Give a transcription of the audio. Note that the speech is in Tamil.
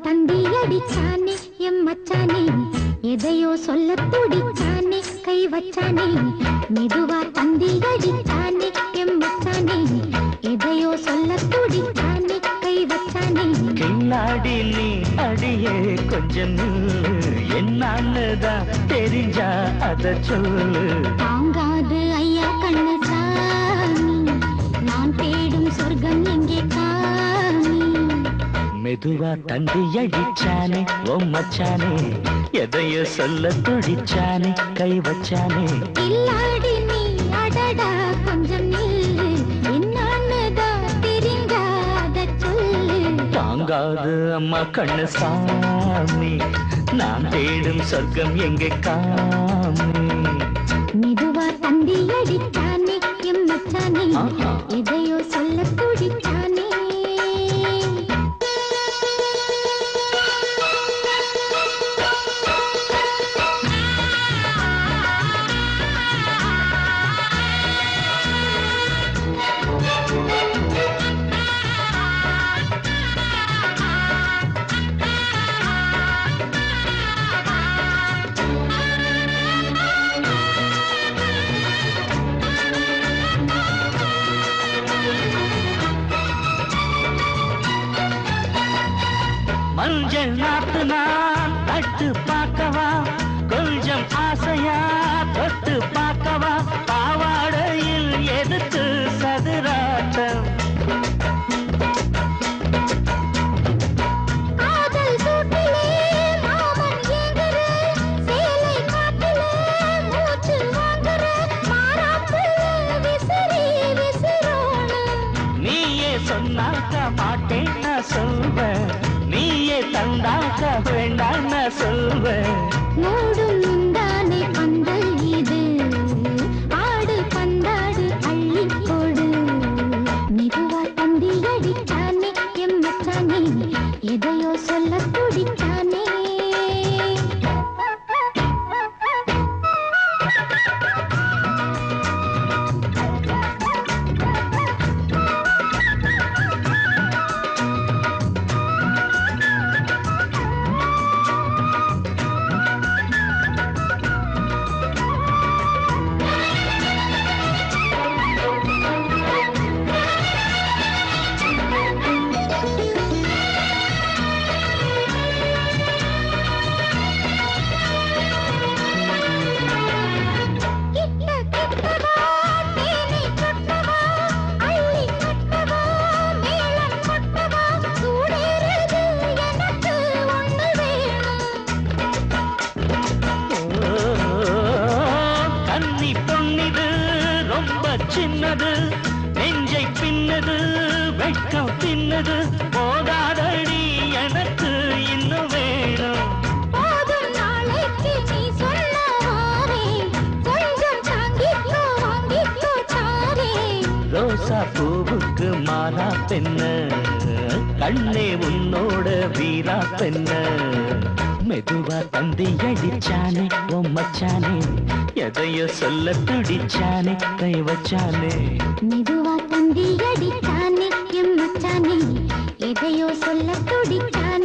தந்தி அடிச்சானே எம் மச்சானே, எதையோ சொல்ல துடிச்சானே கை வச்சானே. மெதுவா தந்தி அடிச்சானே எம் மச்சானே, எதையோ சொல்ல துடிச்சானே கை வச்சானே. கில்லாடி நீ அடியே கொஞ்சம் என்னன்னுதான் தெரிஞ்சா அத சொல்லு. தாங்காது ஐயா கண்ணு சாமி, நான் தேடும் சொர்க்கம் எங்கே காமி. மெதுவா தந்தி அடிச்சானே ஓ மச்சானே, எதையோ சொல்ல துடிச்சானே கை வச்சானே. இல்லாடி நீ அடடா கொஞ்சம் நில்லு, என்னன்னுதான் தெரிஞ்சாத சொல்லு. தாங்காது அம்மா கண்ணு சாமி, நான் தேடும் சொர்க்கம் எங்கே காமி. மெதுவா தந்தி அடிச்சானே எம் மச்சானே, எதையோ சொல்ல துடிச்சானே. மஞ்சள் நாத்து நான் தட்டு பார்க்கவா, கொஞ்சம் ஆசையா தொட்டு பார்க்கவா. பாவாடையில் எதுக்கு சதுராட்டம், காதல் சூட்டிலே மாமன் ஏங்குற, சேலை காட்டிலே மூச்சு வாங்குற, மாறாப்புல விசிறி விசிறோணும். நீயே சொன்னாக்க மாட்டேன் நான் சொல்வேன், நீயே தந்தாக்க வேண்டாம் நான் சொல்வேன். மூடும் முந்தானை பந்தல் இது, ஆடு பந்தாடு அள்ளி போடு. மெதுவா தந்தி அடிச்சானே எம் மச்சானே, எதையோ சொல்ல துடிச்சானே. சின்னது நெஞ்சை பின்னது வெட்கம் தின்னது, போதாதடி எனக்கு இன்னும் வேணும். போதும் நாளைக்கு நீ சொன்னவாரே, கொஞ்சம் தாங்கிக்கோ வாங்கிக்கோ தாரே. ரோசா பூவுக்கு மாலா பெண்ண, கண்ணே உன்னோட வீரா பெண்ண. மெதுவா தந்தி அடிச்சானே ஓ மச்சானே, எதையோ சொல்ல துடிச்சானே கை வச்சானே. மெதுவா தந்தி அடிச்சானே எம் மச்சானே, எதையோ சொல்ல துடிச்சானே.